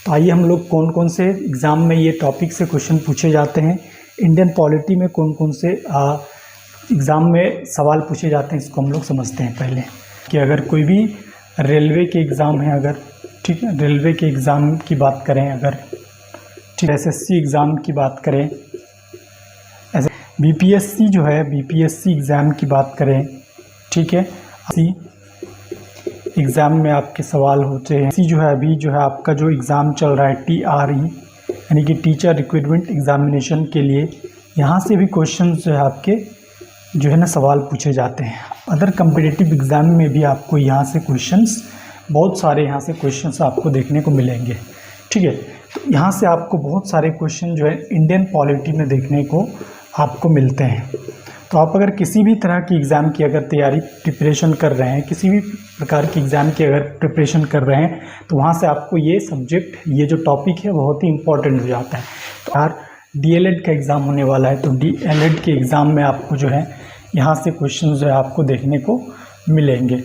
तो आइए हम लोग कौन कौन से एग्ज़ाम में ये टॉपिक से क्वेश्चन पूछे जाते हैं, इंडियन पॉलिटी में कौन कौन से एग्ज़ाम में सवाल पूछे जाते हैं, इसको हम लोग समझते हैं पहले। कि अगर कोई भी रेलवे के एग्ज़ाम है, अगर ठीक है, रेलवे के एग्ज़ाम की बात करें, अगर ठीक एसएससी एग्ज़ाम की बात करें, ऐसे बीपीएससी जो है बीपीएससी एग्ज़ाम की बात करें, ठीक है, इसी एग्ज़ाम में आपके सवाल होते हैं। इसी जो है अभी जो है आपका जो एग्ज़ाम चल रहा है TRE यानी कि टीचर रिक्रूटमेंट एग्ज़ामिनेशन के लिए, यहाँ से भी क्वेश्चन जो है आपके जो है ना सवाल पूछे जाते हैं। अदर कम्पिटिटिव एग्ज़ाम में भी आपको यहाँ से क्वेश्चंस बहुत सारे यहाँ से क्वेश्चंस आपको देखने को मिलेंगे, ठीक है। तो यहाँ से आपको बहुत सारे क्वेश्चन जो है इंडियन पॉलिटी में देखने को आपको मिलते हैं। तो आप अगर किसी भी तरह की एग्ज़ाम की अगर तैयारी प्रिपरेशन कर रहे हैं, किसी भी प्रकार की एग्ज़ाम की अगर प्रिपरेशन कर रहे हैं, तो वहाँ से आपको ये सब्जेक्ट, ये जो टॉपिक है बहुत ही इम्पोर्टेंट हो जाता है। तो यार DLED का एग्ज़ाम होने वाला है, तो DLED के एग्ज़ाम में आपको जो है यहाँ से क्वेश्चन जो है आपको देखने को मिलेंगे।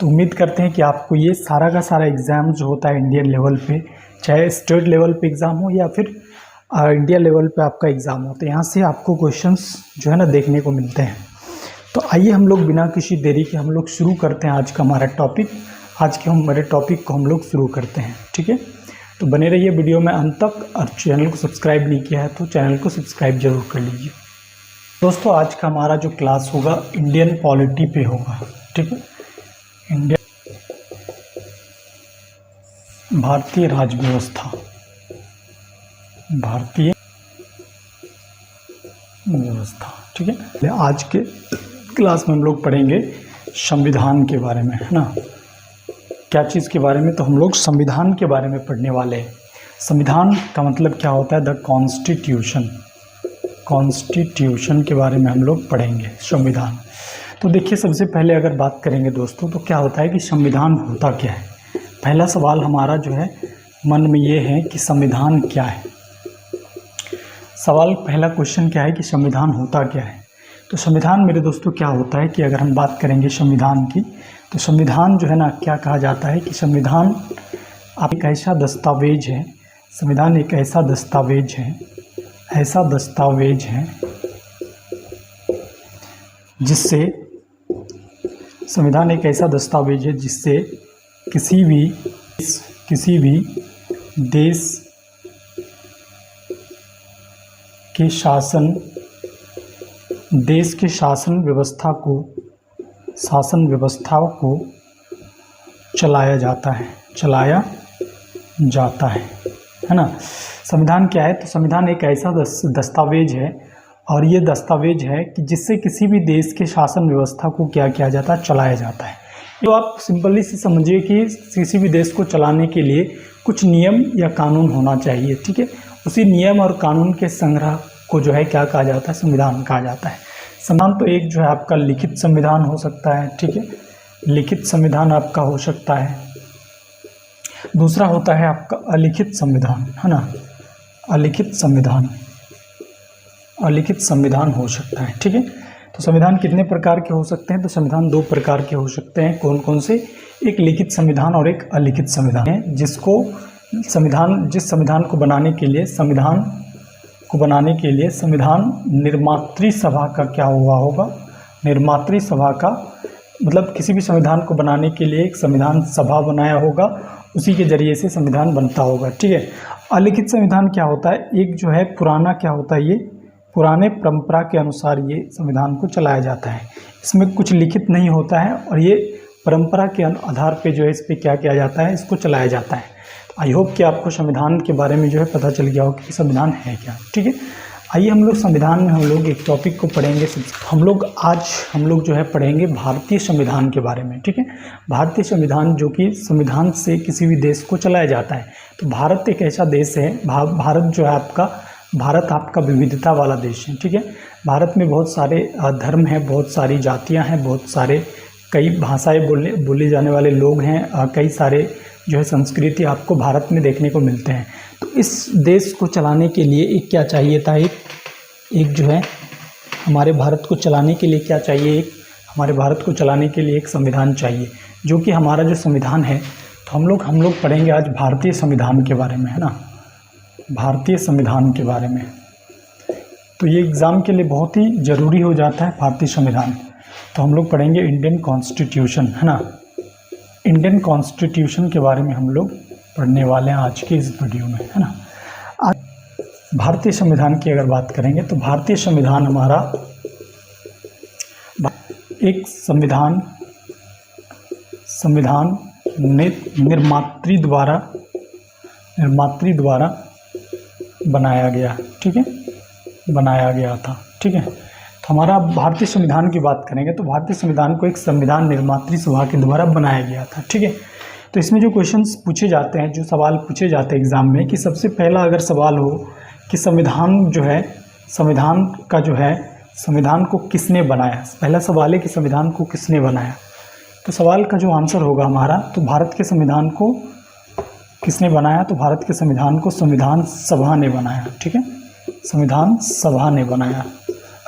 तो उम्मीद करते हैं कि आपको ये सारा का सारा एग्ज़ाम जो होता है इंडियन लेवल पे, चाहे स्टेट लेवल पे एग्ज़ाम हो या फिर इंडिया लेवल पे आपका एग्ज़ाम हो, तो यहाँ से आपको क्वेश्चंस जो है ना देखने को मिलते हैं। तो आइए हम लोग बिना किसी देरी के हम लोग शुरू करते हैं आज का हमारा टॉपिक। आज के हमारे टॉपिक को हम लोग शुरू करते हैं, ठीक है। तो बने रहिए वीडियो में अंत तक, और चैनल को सब्सक्राइब नहीं किया है तो चैनल को सब्सक्राइब जरूर कर लीजिए। दोस्तों आज का हमारा जो क्लास होगा इंडियन पॉलिटी पे होगा, ठीक है। इंडियन भारतीय राज्य व्यवस्था, भारतीय व्यवस्था, ठीक है। आज के क्लास में हम लोग पढ़ेंगे संविधान के बारे में, है ना। क्या चीज़ के बारे में? तो हम लोग संविधान के बारे में पढ़ने वाले हैं। संविधान का मतलब क्या होता है? द कॉन्स्टिट्यूशन, कॉन्स्टिट्यूशन के बारे में हम लोग पढ़ेंगे, संविधान। तो देखिए सबसे पहले अगर बात करेंगे दोस्तों, तो क्या होता है कि संविधान होता क्या है। पहला सवाल हमारा जो है मन में ये है कि संविधान क्या है। सवाल पहला क्वेश्चन क्या है कि संविधान होता क्या है। तो संविधान मेरे दोस्तों क्या होता है कि अगर हम बात करेंगे संविधान की, तो संविधान जो है ना क्या कहा जाता है कि संविधान आप एक ऐसा दस्तावेज है, संविधान एक ऐसा दस्तावेज है, ऐसा दस्तावेज है जिससे, संविधान एक ऐसा दस्तावेज है जिससे किसी भी देश के शासन, देश के शासन व्यवस्था को चलाया जाता है, है ना। संविधान क्या है? तो संविधान एक ऐसा दस्तावेज है, और ये दस्तावेज है कि जिससे किसी भी देश के शासन व्यवस्था को क्या किया जाता है, चलाया जाता है। तो आप सिंपली से समझिए कि किसी भी देश को चलाने के लिए कुछ नियम या कानून होना चाहिए, ठीक है। उसी नियम और कानून के संग्रह को जो है क्या कहा जाता है? संविधान कहा जाता है। संविधान तो एक जो है आपका लिखित संविधान हो सकता है, ठीक है, लिखित संविधान आपका हो सकता है। दूसरा होता है आपका अलिखित संविधान, है ना, अलिखित संविधान, अलिखित संविधान हो सकता है, ठीक है। तो संविधान कितने प्रकार के हो सकते हैं? तो संविधान दो प्रकार के हो सकते हैं। कौन कौन से? एक लिखित संविधान और एक अलिखित संविधान है। जिस संविधान को बनाने के लिए, संविधान निर्मात्री सभा का क्या हुआ होगा? निर्मात्री सभा का मतलब किसी भी संविधान को बनाने के लिए एक संविधान सभा बनाया होगा, उसी के जरिए से संविधान बनता होगा, ठीक है। अलिखित संविधान क्या होता है? एक जो है पुराना क्या होता है, ये पुराने परंपरा के अनुसार ये संविधान को चलाया जाता है। इसमें कुछ लिखित नहीं होता है, और ये परंपरा के आधार पे जो है इस पर क्या किया जाता है, इसको चलाया जाता है। आई होप कि आपको संविधान के बारे में जो है पता चल गया हो कि संविधान है क्या, ठीक है। आइए हम लोग संविधान में हम लोग एक टॉपिक को पढ़ेंगे। हम लोग जो है पढ़ेंगे भारतीय संविधान के बारे में, ठीक है। भारतीय संविधान जो कि संविधान से किसी भी देश को चलाया जाता है। तो भारत एक ऐसा देश है, भारत जो है आपका विविधता वाला देश है, ठीक है। भारत में बहुत सारे धर्म हैं, बहुत सारी जातियां हैं, बहुत सारे कई भाषाएं बोले जाने वाले लोग हैं, कई सारे जो है संस्कृति आपको भारत में देखने को मिलते हैं। तो इस देश को चलाने के लिए एक क्या चाहिए था, एक जो है हमारे भारत को चलाने के लिए क्या चाहिए, हमारे भारत को चलाने के लिए एक संविधान चाहिए, जो कि हमारा जो संविधान है तो हम लोग पढ़ेंगे आज भारतीय संविधान के बारे में, है ना, भारतीय संविधान के बारे में। तो ये एग्ज़ाम के लिए बहुत ही ज़रूरी हो जाता है भारतीय संविधान। तो हम लोग पढ़ेंगे इंडियन कॉन्स्टिट्यूशन, है ना, इंडियन कॉन्स्टिट्यूशन के बारे में हम लोग पढ़ने वाले हैं आज के इस वीडियो में, है ना। आज भारतीय संविधान की अगर बात करेंगे तो भारतीय संविधान हमारा एक संविधान निर्मात्री द्वारा बनाया गया, ठीक है, बनाया गया था, ठीक है। तो हमारा भारतीय संविधान की बात करेंगे तो भारतीय संविधान को एक संविधान निर्मात्री सभा के द्वारा बनाया गया था, ठीक है। तो इसमें जो क्वेश्चंस पूछे जाते हैं, जो सवाल पूछे जाते हैं एग्ज़ाम में, कि सबसे पहला अगर सवाल हो कि संविधान जो है, संविधान को किसने बनाया, पहला सवाल है कि संविधान को किसने बनाया। तो सवाल का जो आंसर होगा हमारा, तो भारत के संविधान को किसने बनाया, तो भारत के संविधान को संविधान सभा ने बनाया, ठीक है, संविधान सभा ने बनाया।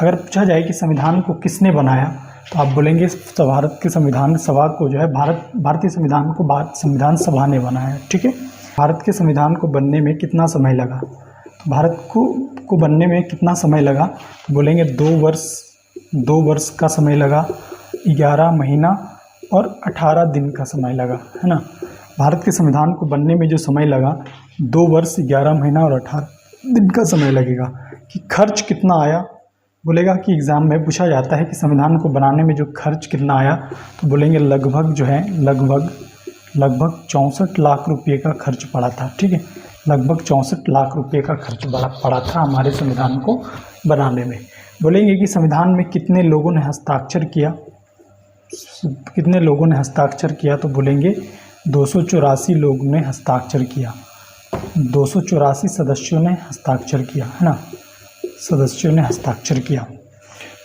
अगर पूछा जाए कि संविधान को किसने बनाया, तो आप बोलेंगे भारत के संविधान सभा को जो है भारतीय संविधान को संविधान सभा ने बनाया, ठीक है। भारत के संविधान को बनने में कितना समय लगा, तो भारत को बनने में कितना समय लगा, तो बोलेंगे 2 वर्ष का समय लगा, 11 महीना और 18 दिन का समय लगा, है ना। भारत के संविधान को बनने में जो समय लगा 2 वर्ष 11 महीना और 18 दिन का समय लगेगा। कि खर्च कितना आया, बोलेगा कि एग्ज़ाम में पूछा जाता है कि संविधान को बनाने में जो खर्च कितना आया, तो बोलेंगे लगभग 64 लाख रुपये का खर्च पड़ा था, ठीक है, लगभग 64 लाख रुपये का खर्च पड़ा था हमारे संविधान को बनाने में। बोलेंगे कि संविधान में कितने लोगों ने हस्ताक्षर किया, तो बोलेंगे 284 लोगों ने हस्ताक्षर किया, 284 सदस्यों ने हस्ताक्षर किया, है ना, सदस्यों ने हस्ताक्षर किया।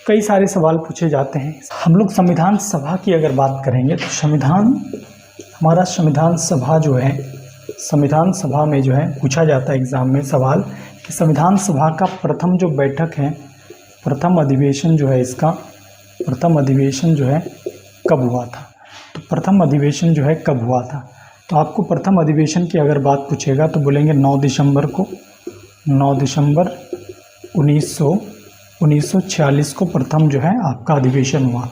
कई सारे सवाल पूछे जाते हैं। हम लोग संविधान सभा की अगर बात करेंगे तो हमारा संविधान सभा जो है, संविधान सभा में जो है पूछा जाता है एग्ज़ाम में सवाल कि संविधान सभा का प्रथम जो बैठक है, प्रथम अधिवेशन जो है, इसका प्रथम अधिवेशन जो है कब हुआ था। तो प्रथम अधिवेशन जो है कब हुआ था, तो आपको प्रथम अधिवेशन की अगर बात पूछेगा तो बोलेंगे 9 दिसंबर 1946 को प्रथम जो है आपका अधिवेशन हुआ।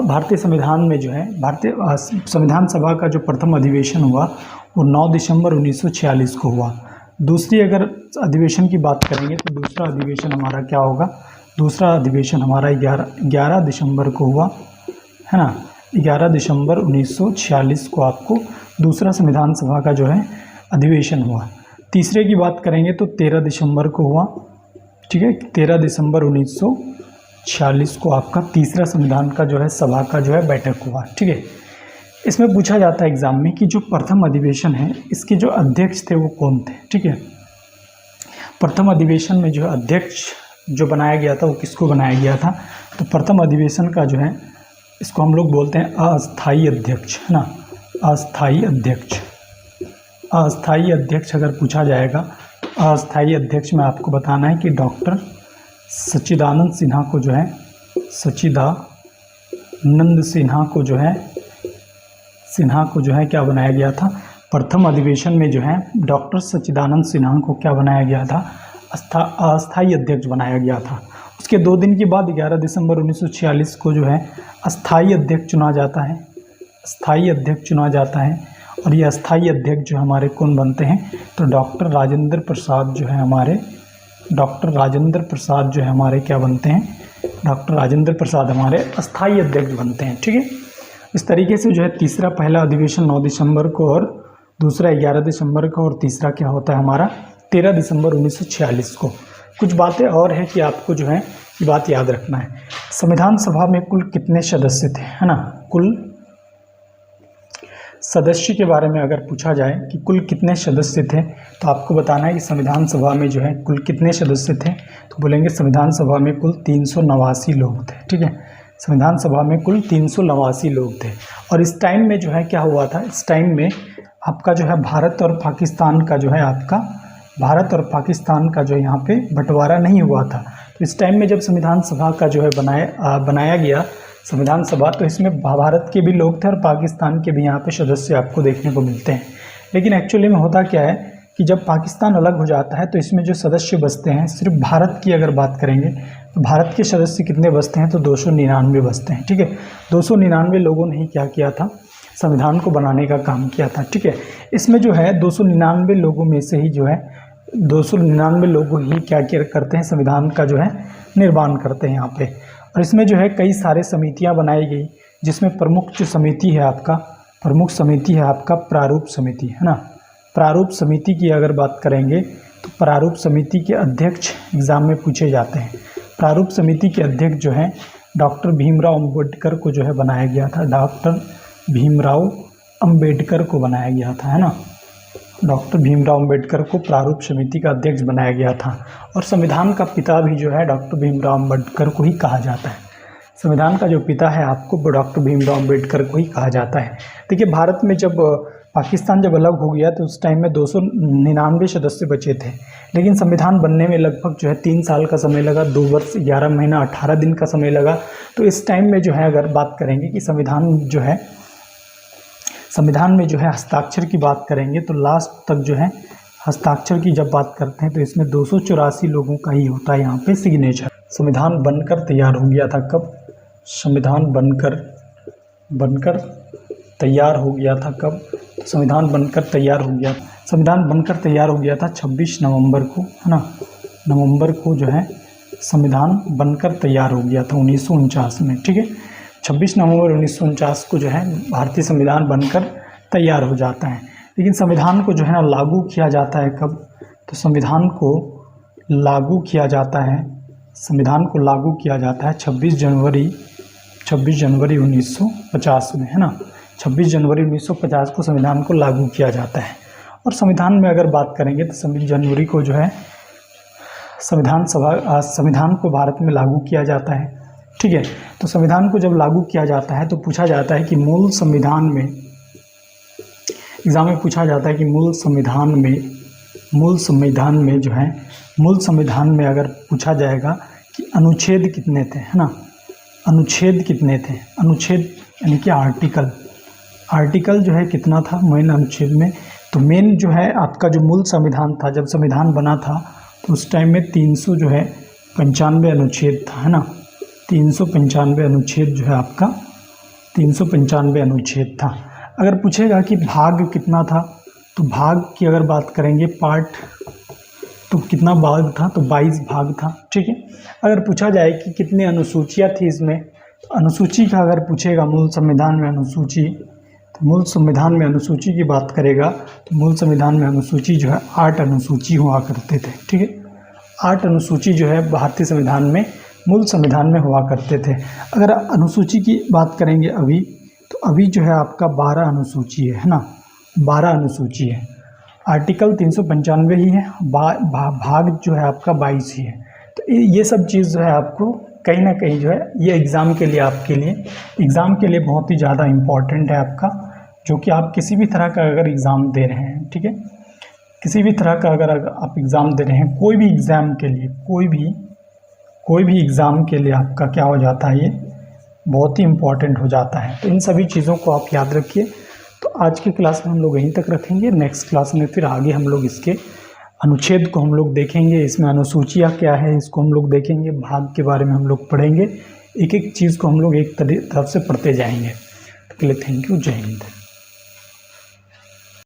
भारतीय संविधान में जो है भारतीय संविधान सभा का जो प्रथम अधिवेशन हुआ वो 9 दिसंबर 1946 को हुआ। दूसरी अगर अधिवेशन की बात करेंगे तो दूसरा अधिवेशन हमारा क्या होगा, दूसरा अधिवेशन हमारा 11 दिसंबर को हुआ, है ना, 11 दिसंबर 1946 को आपको दूसरा संविधान सभा का जो है अधिवेशन हुआ। तीसरे की बात करेंगे तो 13 दिसंबर को हुआ, ठीक है, 13 दिसंबर 1946 को आपका तीसरा संविधान का जो है सभा का जो है बैठक हुआ, ठीक है। इसमें पूछा जाता है एग्ज़ाम में कि जो प्रथम अधिवेशन है इसके जो अध्यक्ष थे वो कौन थे, ठीक है। प्रथम अधिवेशन में जो अध्यक्ष जो बनाया गया था वो किसको बनाया गया था, तो प्रथम अधिवेशन का जो है इसको हम लोग बोलते हैं अस्थाई अध्यक्ष, है ना, अस्थाई अध्यक्ष। अस्थाई अध्यक्ष अगर पूछा जाएगा, अस्थाई अध्यक्ष में आपको बताना है कि डॉक्टर सच्चिदानंद सिन्हा को जो है, सच्चिदानंद सिन्हा को जो है क्या बनाया गया था, प्रथम अधिवेशन में जो है डॉक्टर सच्चिदानंद सिन्हा को क्या बनाया गया था, अस्थाई अध्यक्ष बनाया गया था। उसके 2 दिन के बाद 11 दिसंबर 1946 को जो है अस्थाई अध्यक्ष चुना जाता है, अस्थाई अध्यक्ष चुना जाता है। और ये अस्थाई अध्यक्ष जो हमारे कौन बनते हैं, तो डॉक्टर राजेंद्र प्रसाद जो है हमारे क्या बनते हैं, डॉक्टर राजेंद्र प्रसाद हमारे अस्थाई अध्यक्ष बनते हैं, ठीक है। इस तरीके से जो है तीसरा पहला अधिवेशन 9 दिसंबर को और दूसरा 11 दिसंबर को और तीसरा क्या होता है हमारा 13 दिसंबर 1946 को। कुछ बातें और हैं कि आपको जो है ये बात याद रखना है। संविधान सभा में कुल कितने सदस्य थे, है ना, कुल सदस्य के बारे में अगर पूछा जाए कि कुल कितने सदस्य थे, तो आपको बताना है कि संविधान सभा में जो है कुल कितने सदस्य थे, तो बोलेंगे संविधान सभा में कुल 389 लोग थे, ठीक है, संविधान सभा में कुल 389 लोग थे। और इस टाइम में जो है क्या हुआ था, इस टाइम में आपका जो है भारत और पाकिस्तान का जो यहाँ पे बंटवारा नहीं हुआ था। तो इस टाइम में जब संविधान सभा का जो है बनाया गया, संविधान सभा, तो इसमें भारत के भी लोग थे और पाकिस्तान के भी यहाँ पे सदस्य आपको देखने को मिलते हैं। लेकिन एक्चुअली में होता क्या है कि जब पाकिस्तान अलग हो जाता है तो इसमें जो सदस्य बचते हैं, सिर्फ भारत की अगर बात करेंगे तो भारत के सदस्य कितने बचते हैं, तो 299 बचते हैं। ठीक है, 299 लोगों ने ही क्या किया था, संविधान को बनाने का काम किया था। ठीक है, इसमें जो है 299 लोगों में से ही जो है 299 लोग ही क्या करते हैं, संविधान का जो है निर्माण करते हैं यहाँ पे। और इसमें जो है कई सारे समितियाँ बनाई गई, जिसमें प्रमुख जो समिति है आपका, प्रमुख समिति है आपका प्रारूप समिति, है ना। प्रारूप समिति की अगर बात करेंगे तो प्रारूप समिति के अध्यक्ष एग्ज़ाम में पूछे जाते हैं। प्रारूप समिति के अध्यक्ष जो है डॉक्टर भीमराव अम्बेडकर को जो है बनाया गया था, डॉक्टर भीमराव अम्बेडकर को बनाया गया था, है ना। डॉक्टर भीमराव अम्बेडकर को प्रारूप समिति का अध्यक्ष बनाया गया था। और संविधान का पिता भी जो है डॉक्टर भीमराव अम्बेडकर को ही कहा जाता है। संविधान का जो पिता है आपको वो डॉक्टर भीमराव अम्बेडकर को ही कहा जाता है। देखिए, भारत में जब पाकिस्तान जब अलग हो गया तो उस टाइम में 299 सदस्य बचे थे, लेकिन संविधान बनने में लगभग जो है 3 साल का समय लगा, 2 वर्ष 11 महीना 18 दिन का समय लगा। तो इस टाइम में जो है अगर बात करेंगे कि संविधान में जो है हस्ताक्षर की बात करेंगे तो लास्ट तक जो है हस्ताक्षर की जब बात करते हैं तो इसमें 284 लोगों का ही होता है यहाँ पे सिग्नेचर। संविधान बनकर तैयार हो गया था कब, संविधान बनकर तैयार हो गया था कब, संविधान बनकर तैयार हो गया, संविधान बनकर तैयार हो गया था 26 नवंबर को, है ना। नवंबर को जो है संविधान बनकर तैयार हो गया था 1949 में। ठीक है, 26 नवंबर 1949 को जो है भारतीय संविधान बनकर तैयार हो जाता है। लेकिन संविधान को जो है ना लागू किया जाता है कब, तो संविधान को लागू किया जाता है 26 जनवरी 1950 में, है ना। 26 जनवरी 1950 को संविधान को लागू किया जाता है। और संविधान में अगर बात करेंगे तो 26 जनवरी को जो है संविधान को भारत में लागू किया जाता है। ठीक है, तो संविधान को जब लागू किया जाता है तो पूछा जाता है कि मूल संविधान में, एग्जाम में पूछा जाता है कि मूल संविधान में अगर पूछा जाएगा कि अनुच्छेद कितने थे, है ना, अनुच्छेद कितने थे, अनुच्छेद यानी कि आर्टिकल जो है कितना था मेन अनुच्छेद में, तो मेन जो है आपका जो मूल संविधान था, जब संविधान बना था तो उस टाइम में 395 अनुच्छेद था, है ना। 395 अनुच्छेद जो है आपका 395 अनुच्छेद था। अगर पूछेगा कि भाग कितना था, तो भाग की अगर बात करेंगे पार्ट, तो कितना भाग था, तो 22 भाग था। ठीक है, अगर पूछा जाए कि कितनी अनुसूचियाँ थी इसमें, तो अनुसूची का अगर पूछेगा मूल संविधान में अनुसूची, तो मूल संविधान में अनुसूची की बात करेगा तो मूल संविधान में अनुसूची जो है 8 अनुसूची हुआ करते थे। ठीक है, 8 अनुसूची जो है भारतीय संविधान में मूल संविधान में हुआ करते थे। अगर अनुसूची की बात करेंगे अभी, तो अभी जो है आपका 12 अनुसूची है ना, 12 अनुसूची है। आर्टिकल 395 ही है, भाग जो है आपका 22 ही है। तो ये सब चीज़ जो है आपको कहीं ना कहीं जो है ये एग्ज़ाम के लिए, आपके लिए एग्ज़ाम के लिए बहुत ही ज़्यादा इम्पॉर्टेंट है आपका, जो कि आप किसी भी तरह का अगर एग्ज़ाम दे रहे हैं, ठीक है, किसी भी तरह का अगर आप एग्ज़ाम दे रहे हैं, कोई भी एग्ज़ाम के लिए, कोई भी एग्ज़ाम के लिए आपका क्या हो जाता है, ये बहुत ही इम्पॉर्टेंट हो जाता है। तो इन सभी चीज़ों को आप याद रखिए। तो आज की क्लास में हम लोग यहीं तक रखेंगे। नेक्स्ट क्लास में फिर आगे हम लोग इसके अनुच्छेद को हम लोग देखेंगे, इसमें अनुसूचियाँ क्या है इसको हम लोग देखेंगे, भाग के बारे में हम लोग पढ़ेंगे, एक एक चीज़ को हम लोग एक तरफ से पढ़ते जाएंगे। तो के लिए थैंक यू, जय हिंद।